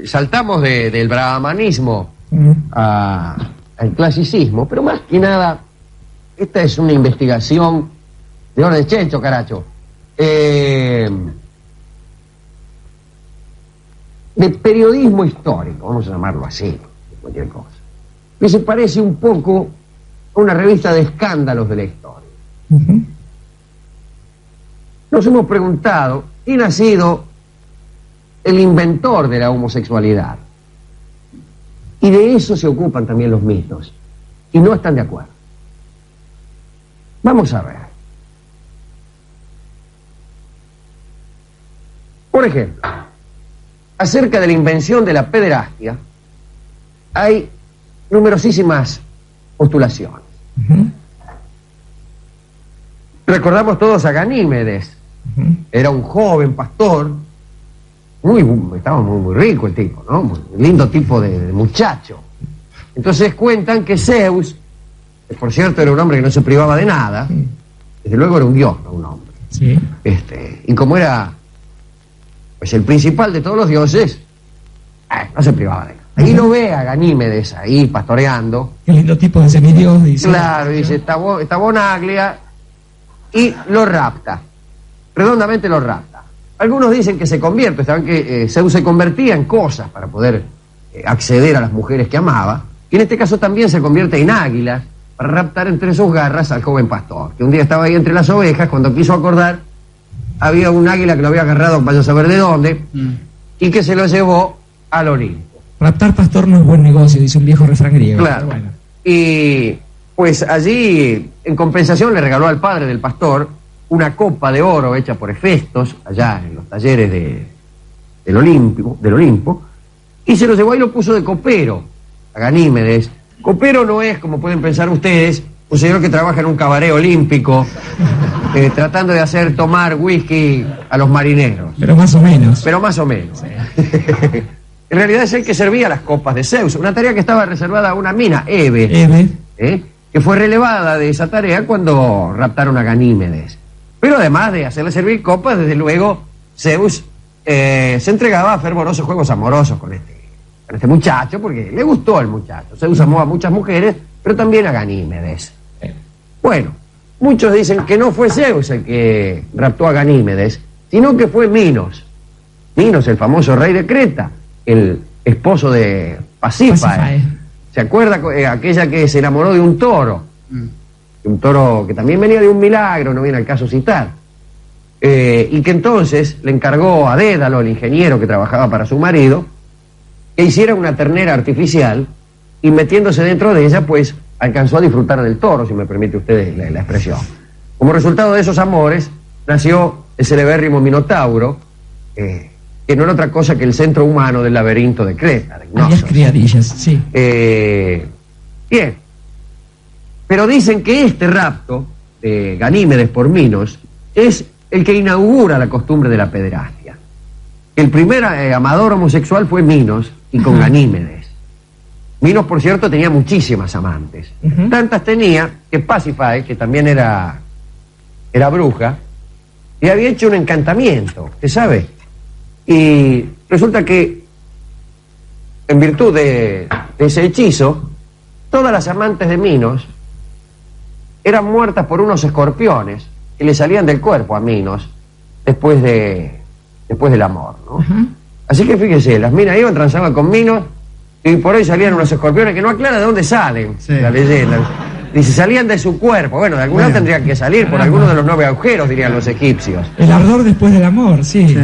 saltamos del brahmanismo al clasicismo, pero más que nada, esta es una investigación de orden chencho, caracho. De periodismo histórico, vamos a llamarlo así, cualquier cosa. Que se parece un poco a una revista de escándalos de la historia. Nos hemos preguntado quién ha sido el inventor de la homosexualidad. Y de eso se ocupan también los mitos. Y no están de acuerdo. Vamos a ver. Por ejemplo, acerca de la invención de la pederastia, hay numerosísimas postulaciones. Recordamos todos a Ganímedes. Era un joven pastor, estaba muy rico el tipo, ¿no? Muy lindo tipo de muchacho. Entonces cuentan que Zeus, que por cierto era un hombre que no se privaba de nada, desde luego era un dios, no un hombre. Sí. Y como era pues el principal de todos los dioses, no se privaba de nada. Ahí lo ve a Ganímedes ahí pastoreando. Qué lindo tipo de semidios, dice. Claro, dice, está Bonaglia, y lo rapta. Redondamente lo rapta. Algunos dicen que se convierte, saben que Zeus se convertía en cosas para poder acceder a las mujeres que amaba, y en este caso también se convierte en águilas para raptar entre sus garras al joven pastor, que un día estaba ahí entre las ovejas, cuando quiso acordar, había un águila que lo había agarrado, vaya a saber de dónde, y que se lo llevó al Olimpo. Raptar pastor no es buen negocio, dice un viejo refrán griego. Claro. Bueno. Y pues allí, en compensación, le regaló al padre del pastor una copa de oro hecha por Hefestos, allá en los talleres del Olimpo, y se lo llevó y lo puso de copero a Ganímedes. Copero no es, como pueden pensar ustedes, un señor que trabaja en un cabaret olímpico, tratando de hacer tomar whisky a los marineros. Pero más o menos. Pero más o menos. Sí. En realidad es el que servía las copas de Zeus, una tarea que estaba reservada a una mina, Hebe, que fue relevada de esa tarea cuando raptaron a Ganímedes. Pero además de hacerle servir copas, desde luego Zeus se entregaba a fervorosos juegos amorosos con este muchacho, porque le gustó el muchacho. Zeus amó a muchas mujeres, pero también a Ganímedes. Bueno, muchos dicen que no fue Zeus el que raptó a Ganímedes, sino que fue Minos. Minos, el famoso rey de Creta, el esposo de Pasífae. ¿Se acuerda aquella que se enamoró de un toro? Un toro que también venía de un milagro, no viene al caso citar. Y que entonces le encargó a Dédalo, el ingeniero que trabajaba para su marido, que hiciera una ternera artificial, y metiéndose dentro de ella, pues alcanzó a disfrutar del toro, si me permite usted la expresión. Como resultado de esos amores, nació el celebérrimo Minotauro, que no era otra cosa que el centro humano del laberinto de Creta, de Knossos. Criadillas, sí. Bien. Pero dicen que este rapto de Ganímedes por Minos es el que inaugura la costumbre de la pederastia. El primer amador homosexual fue Minos, y con Ganímedes. Minos, por cierto, tenía muchísimas amantes. Tantas tenía que Pasífae, que también era bruja, le había hecho un encantamiento, ¿usted sabe? Y resulta que, en virtud de ese hechizo, todas las amantes de Minos eran muertas por unos escorpiones que le salían del cuerpo a Minos después del amor, ¿no? Así que fíjese, las minas iban, transaban con Minos, y por ahí salían unos escorpiones que no aclara de dónde salen, la leyenda. Dice, salían de su cuerpo. Bueno, de algún lado tendrían que salir por alguno de los 9 agujeros, dirían los egipcios. El ardor después del amor, sí.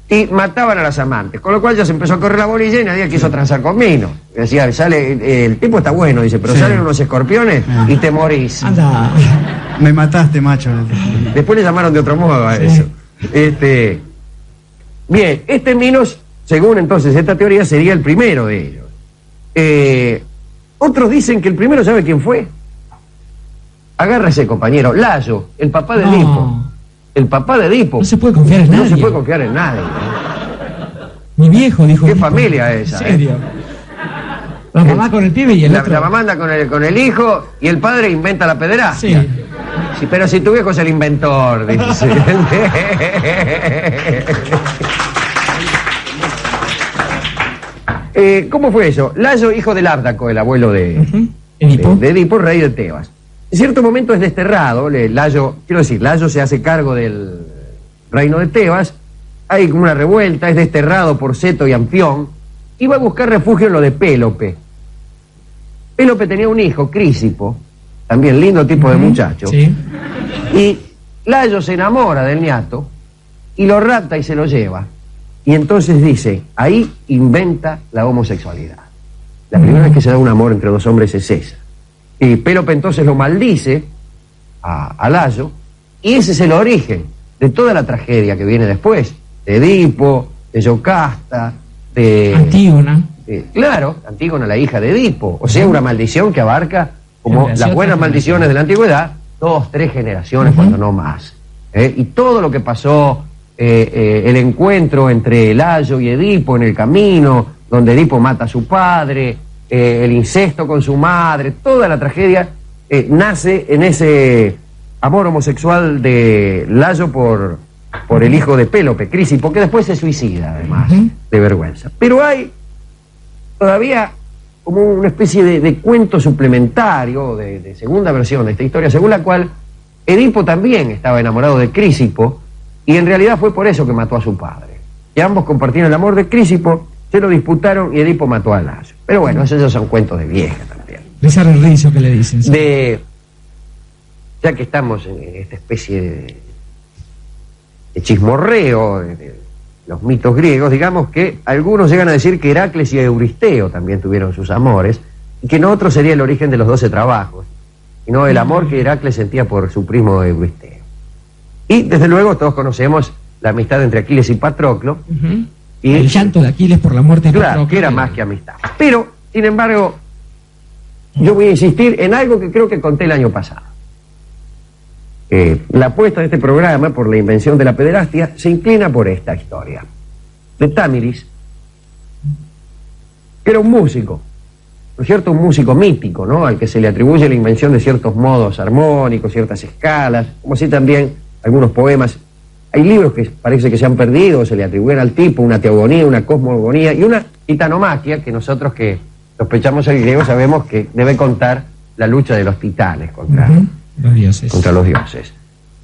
Y mataban a las amantes, con lo cual ya se empezó a correr la bolilla y nadie quiso transar con Minos. Decía, el tipo está bueno, dice, pero salen unos escorpiones y te morís. Anda. Me mataste, macho. Después le llamaron de otro modo a eso. Bien, Minos, según entonces esta teoría, sería el primero de ellos. Otros dicen que el primero, ¿sabe quién fue? Agárrese, compañero, Layo, el papá de Edipo. El papá de Edipo. No se puede confiar en nadie. No se puede confiar en nadie. Mi viejo dijo. ¿Qué familia es esa? ¿En serio? La mamá con el pibe y el otro. La mamá anda con el hijo y el padre inventa la pederastia. Sí, pero si tu viejo es el inventor, dice. ¿Cómo fue eso? Layo, hijo del Árdaco, el abuelo de Edipo. de Edipo, rey de Tebas. En cierto momento es desterrado, Layo se hace cargo del reino de Tebas, hay como una revuelta, es desterrado por Seto y Amfión, y va a buscar refugio en lo de Pélope. Pélope tenía un hijo, Crisipo, también lindo tipo de muchacho, Sí. y Layo se enamora del niato, y lo rapta y se lo lleva. Y entonces dice, ahí inventa la homosexualidad. La primera vez que se da un amor entre dos hombres es esa. Y Pélope entonces lo maldice a Layo, y ese es el origen de toda la tragedia que viene después, de Edipo, de Yocasta, de... Antígona. Claro, Antígona, la hija de Edipo. O sea, una maldición que abarca, como las buenas maldiciones de la antigüedad, 2, 3 generaciones, cuando no más. Y todo lo que pasó, el encuentro entre Layo y Edipo en el camino, donde Edipo mata a su padre, el incesto con su madre, toda la tragedia nace en ese amor homosexual de Layo por el hijo de Pélope, Crisipo, que después se suicida, además, de vergüenza. Pero hay todavía como una especie de cuento suplementario, de segunda versión de esta historia, según la cual Edipo también estaba enamorado de Crisipo, y en realidad fue por eso que mató a su padre. Y ambos compartieron el amor de Crisipo, se lo disputaron y Edipo mató a Layo. Pero bueno, esos ya son cuentos de vieja también. Rizar el rizo que le dicen. Sí. Ya que estamos en esta especie de chismorreo de los mitos griegos, digamos que algunos llegan a decir que Heracles y Euristeo también tuvieron sus amores, y que en otro sería el origen de los 12 trabajos, y no el amor que Heracles sentía por su primo Euristeo. Y desde luego todos conocemos la amistad entre Aquiles y Patroclo, y el llanto de Aquiles por la muerte de claro, Patroclo. que era más que amistad. Pero, sin embargo, yo voy a insistir en algo que creo que conté el año pasado. La apuesta de este programa por la invención de la pederastia se inclina por esta historia de Támiris, que era un músico, ¿no es cierto? Un músico mítico, ¿no? Al que se le atribuye la invención de ciertos modos armónicos, ciertas escalas, como así también algunos poemas. Hay libros que parece que se han perdido, se le atribuyen al tipo una teogonía, una cosmogonía y una titanomaquia, que nosotros que sospechamos el griego sabemos que debe contar la lucha de los titanes contra los dioses.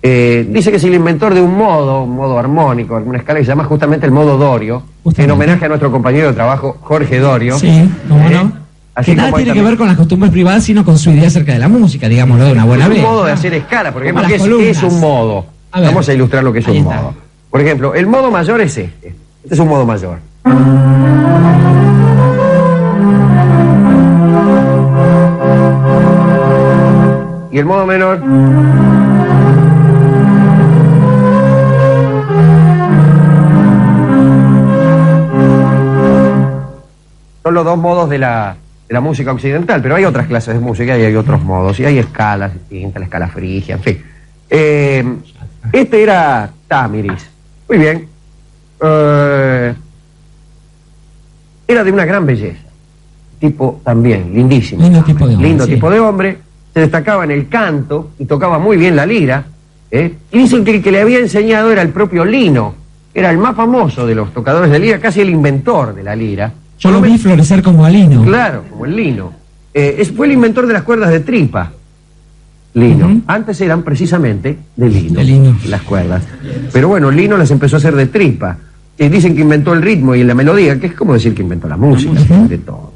Dice que es el inventor de un modo armónico, alguna escala que se llama justamente el modo Dorio, en homenaje a nuestro compañero de trabajo Jorge Dorio. Sí, cómo no. Así que nada como tiene también que ver con las costumbres privadas, sino con su idea acerca de la música, digámoslo de una buena vez. Un modo de hacer escala, por ejemplo, Como ¿qué las es un modo? Vamos a ilustrar lo que es un modo. Por ejemplo, el modo mayor es este. Este es un modo mayor. Y el modo menor. Son los dos modos de la música occidental, pero hay otras clases de música y hay otros modos, y hay escalas distintas, la escala frigia, en fin. Este era Támiris. Muy bien. Era de una gran belleza. Tipo también, lindísimo. Lindo tipo de hombre. Lindo Sí. tipo de hombre. Se destacaba en el canto y tocaba muy bien la lira. Y dicen que el que le había enseñado era el propio Lino. Era el más famoso de los tocadores de lira, casi el inventor de la lira. Yo lo vi florecer como Alino. Claro, como el Lino. Fue el inventor de las cuerdas de tripa. Lino. Antes eran precisamente de lino, De lino. las cuerdas. Pero bueno, Lino las empezó a hacer de tripa. Dicen que inventó el ritmo y la melodía, que es como decir que inventó la música, de todo.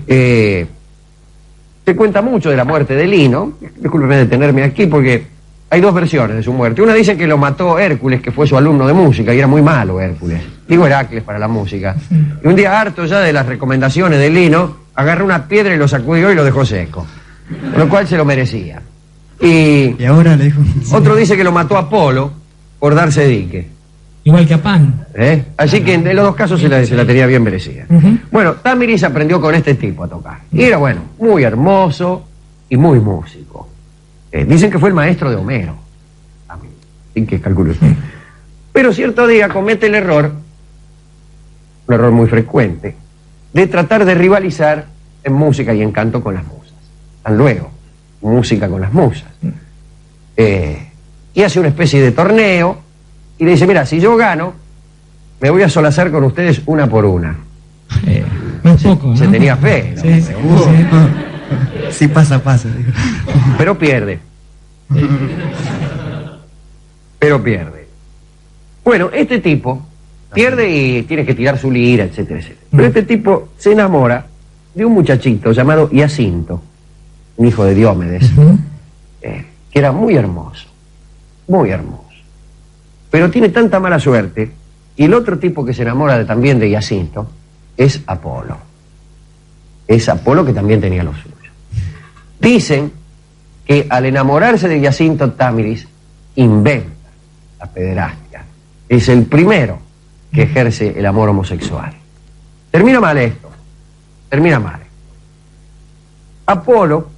Se cuenta mucho de la muerte de Lino. Discúlpeme detenerme aquí porque hay dos versiones de su muerte. Una dice que lo mató Hércules, que fue su alumno de música, y era muy malo Hércules. Digo Heracles para la música. Y un día, harto ya de las recomendaciones de Lino, agarró una piedra y lo sacudió y lo dejó seco. Con lo cual se lo merecía. Y ahora le dijo... Otro dice que lo mató Apolo por darse dique. Igual que a Pan. Así que en los dos casos se la tenía bien merecida. Bueno, Támiris aprendió con este tipo a tocar. Y era, bueno, muy hermoso y muy músico. Dicen que fue el maestro de Homero. Así que calcule usted. Pero cierto día comete el error, un error muy frecuente, de tratar de rivalizar en música y en canto con las musas. Tan luego, música con las musas. Y hace una especie de torneo y le dice, mira, si yo gano, me voy a solazar con ustedes una por una. Un poco, ¿no? Se tenía fe. Sí, sí, sí. Sí, pasa, dijo. Pero pierde. Pero pierde. Bueno, este tipo pierde y tiene que tirar su lira, etcétera, etcétera. Pero este tipo se enamora de un muchachito llamado Jacinto, un hijo de Diomedes, que era muy hermoso, muy hermoso. Pero tiene tanta mala suerte, y el otro tipo que se enamora también de Jacinto es Apolo. Es Apolo, que también tenía lo suyo. Dicen que al enamorarse de Jacinto, Támiris inventa la pederastia. Es el primero que ejerce el amor homosexual. Termina mal esto. Termina mal. Apolo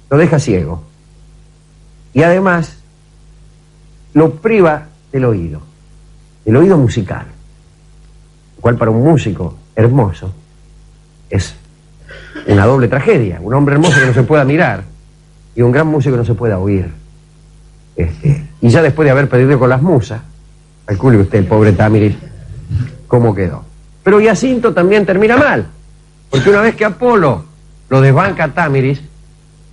lo deja ciego. Y además lo priva del oído musical. Lo cual para un músico hermoso es una doble tragedia. Un hombre hermoso que no se pueda mirar y un gran músico que no se pueda oír. Y ya después de haber perdido con las musas, calcule usted, el pobre Támiris, cómo quedó. Pero Jacinto también termina mal, porque una vez que Apolo lo desbanca a Támiris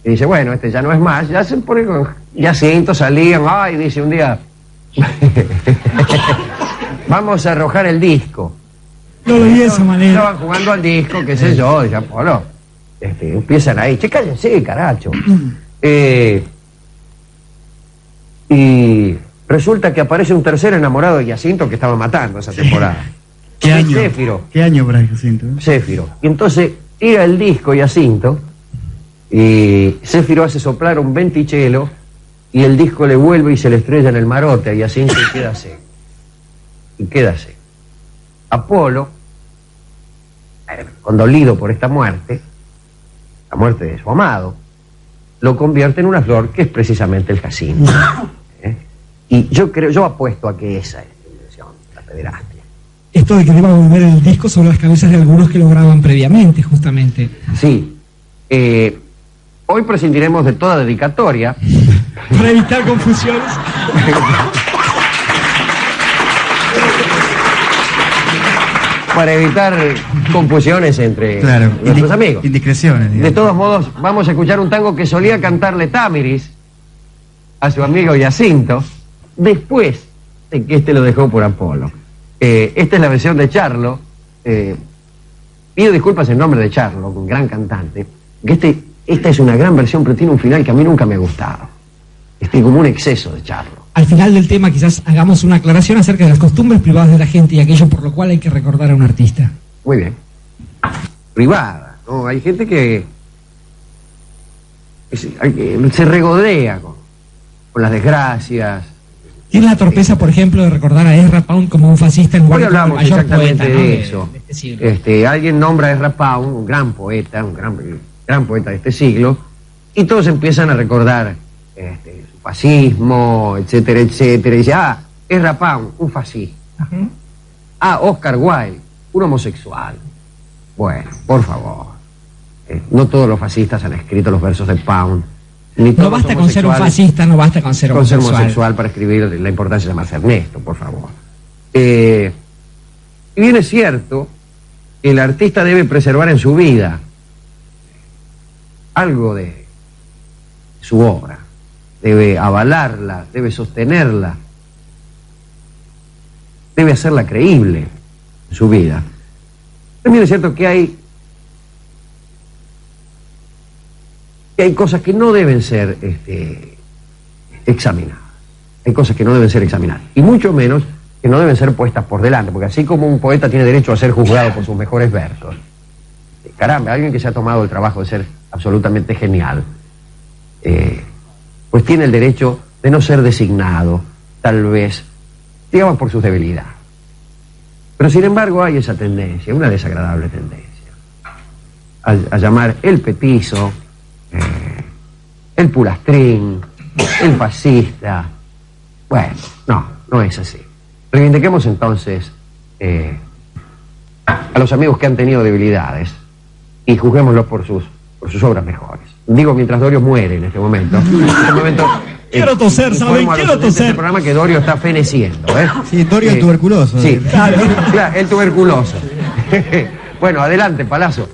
y dice, bueno, este ya no es más, ya se pone con Jacinto, salían, ay, dice un día, vamos a arrojar el disco. No lo vi de esa manera. Estaban jugando al disco, qué sé yo, dice Apolo. Empiezan ahí, che, cállense, caracho. Y resulta que aparece un tercer enamorado de Jacinto que estaba matando esa temporada. ¿Qué año? Céfiro. ¿Qué año para Jacinto? Céfiro. Y entonces tira el disco Jacinto y Céfiro hace soplar un ventichelo y el disco le vuelve y se le estrella en el marote a Jacinto y queda seco. Y queda seco. Apolo, condolido por esta muerte, la muerte de su amado, lo convierte en una flor que es precisamente el jacinto. Y yo apuesto a que esa es la intención, la pederastia. Esto de que deba volver el disco sobre las cabezas de algunos que lo graban previamente, justamente. Sí. Hoy prescindiremos de toda dedicatoria. Para evitar confusiones. Para evitar confusiones entre nuestros amigos. Indiscreciones. Digamos. De todos modos, vamos a escuchar un tango que solía cantarle Támiris a su amigo Jacinto, después de que lo dejó por Apolo. Esta es la versión de Charlo. Pido disculpas en nombre de Charlo, un gran cantante, que esta es una gran versión, pero tiene un final que a mí nunca me ha gustado. Como un exceso de Charlo. Al final del tema quizás hagamos una aclaración acerca de las costumbres privadas de la gente y aquello por lo cual hay que recordar a un artista. Muy bien. Privada, ¿no? Hay gente que se regodea con las desgracias. Tiene la torpeza, por ejemplo, de recordar a Ezra Pound como un fascista en lugar Hoy hablamos de exactamente poeta, ¿no? de eso. De este siglo. Alguien nombra a Ezra Pound, un gran poeta, un gran poeta de este siglo, y todos empiezan a recordar su fascismo, etcétera, etcétera. Y dice, Ezra Pound, un fascista. Oscar Wilde, un homosexual. Bueno, por favor. No todos los fascistas han escrito los versos de Pound. No basta con ser un fascista, no basta con ser homosexual. Con ser homosexual para escribir la importancia de llamarse Ernesto, por favor. Y bien es cierto que el artista debe preservar en su vida algo de su obra. Debe avalarla, debe sostenerla, debe hacerla creíble en su vida. También es cierto que hay cosas que no deben ser examinadas. Hay cosas que no deben ser examinadas. Y mucho menos que no deben ser puestas por delante, porque así como un poeta tiene derecho a ser juzgado por sus mejores versos, caramba, alguien que se ha tomado el trabajo de ser absolutamente genial, pues tiene el derecho de no ser designado, tal vez, digamos, por sus debilidades. Pero sin embargo hay esa tendencia, una desagradable tendencia, a llamar el petizo, el pulastrín, el fascista. Bueno, no es así. Reivindiquemos entonces a los amigos que han tenido debilidades y juzguémoslos por sus obras mejores. Digo, mientras Dorio muere en este momento. Quiero toser, ¿saben? Quiero toser. Este programa que Dorio está feneciendo, ¿eh? Sí, Dorio el tuberculoso. Sí, claro, el tuberculoso. Bueno, adelante, Palazzo.